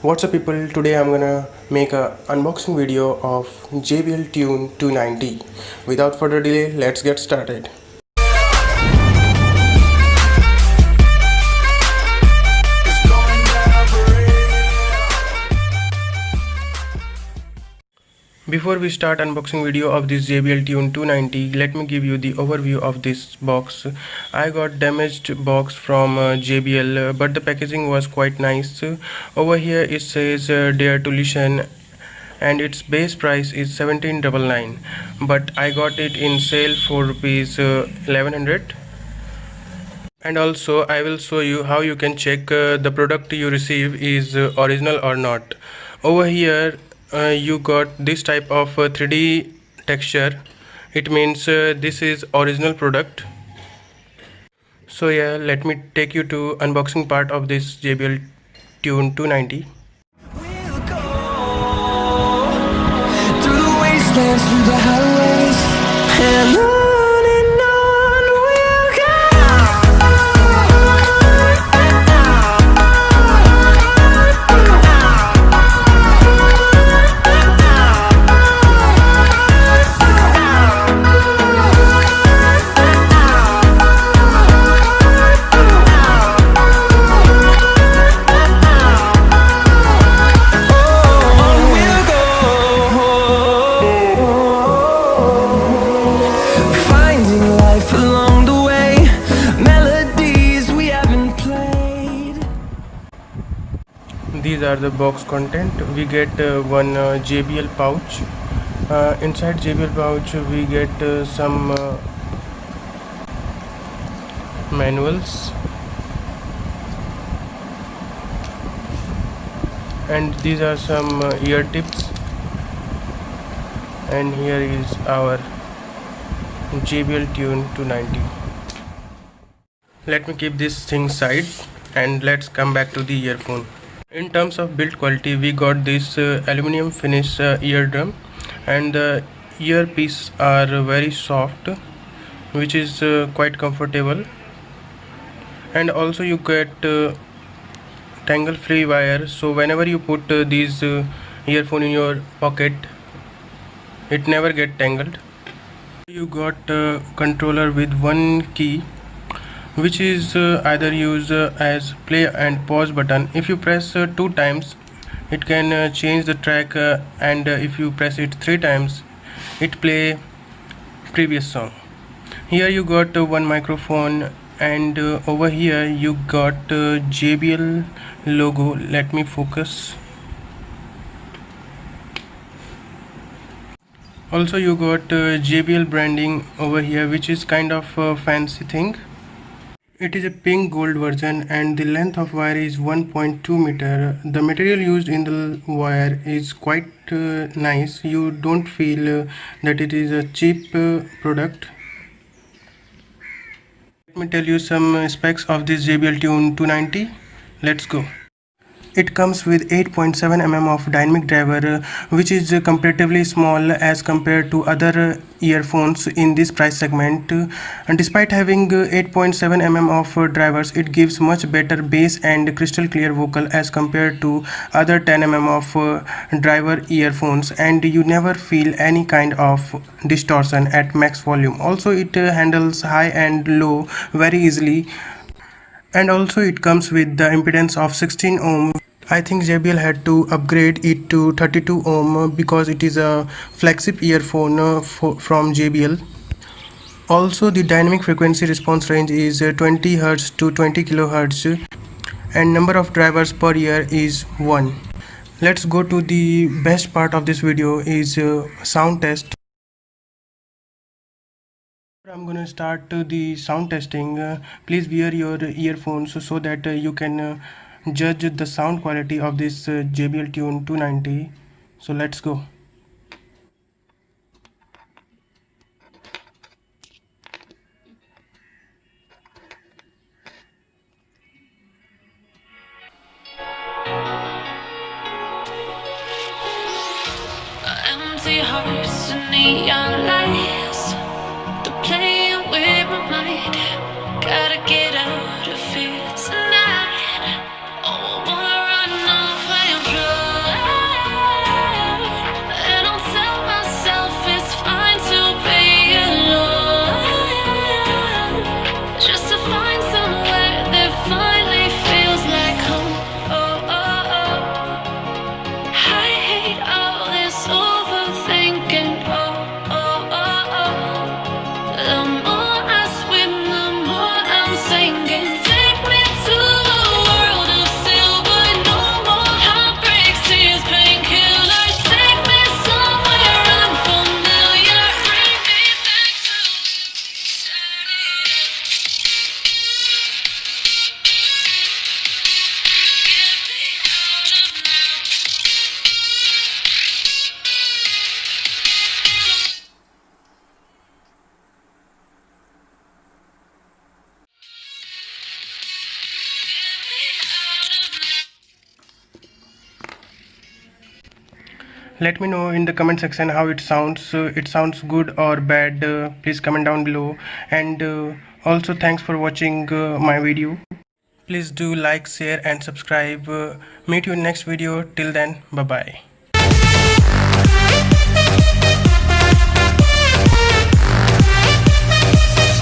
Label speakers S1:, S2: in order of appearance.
S1: What's up people, today I'm gonna make a unboxing video of JBL Tune 290. Without further delay, let's get started. Before we start unboxing video of this JBL Tune 290, let me give you the overview of this box. I got damaged box from JBL, but the packaging was quite nice. Over here it says Dare to Listen and its base price is 1799, but I got it in sale for rupees 1100. And also I will show you how you can check the product you receive is original or not. Over here you got this type of 3D texture. It means this is original product. So yeah, let me take you to unboxing part of this JBL Tune 290.
S2: We'll go through the wastelands, through the highways, and on we'll go.
S1: These are the box content. We get one JBL pouch. Inside JBL pouch we get some manuals, and these are some ear tips, and here is our JBL Tune 290. Let me keep this thing side and let's come back to the earphone. In terms of build quality, we got this aluminum finish eardrum, and the earpiece are very soft, which is quite comfortable. And also you get tangle free wire, so whenever you put these earphone in your pocket, it never get tangled. You got a controller with one key, which is either used as play and pause button. If you press 2 times, it can change the track, and if you press it 3 times, it play previous song. Here you got one microphone, and over here you got JBL logo. Let me focus. Also you got JBL branding over here, which is kind of a fancy thing. It is a pink gold version, and the length of wire is 1.2 meter. The material used in the wire is quite nice. You don't feel that it is a cheap product. Let me tell you some specs of this JBL Tune 290. Let's go. It comes with 8.7 mm of dynamic driver, which is comparatively small as compared to other earphones in this price segment. And despite having 8.7 mm of drivers, it gives much better bass and crystal clear vocal as compared to other 10 mm of driver earphones, and you never feel any kind of distortion at max volume. Also it handles high and low very easily, and also it comes with the impedance of 16 ohm. I think JBL had to upgrade it to 32 ohm because it is a flagship earphone from JBL. Also the dynamic frequency response range is 20 Hz to 20 kHz, and number of drivers per ear is 1. Let's go to the best part of this video, is sound test. I'm gonna start the sound testing. Please wear your earphones so that you can judge the sound quality of this JBL Tune 290. So let's go.
S3: Empty hearts and neon lights, they're playing with my mind. Gotta get out of here tonight. Oh, I wanna run off and
S1: Let me know in the comment section how it sounds. It sounds good or bad. Please comment down below. And also thanks for watching my video. Please do like, share and subscribe. Meet you in next video. Till then, bye bye.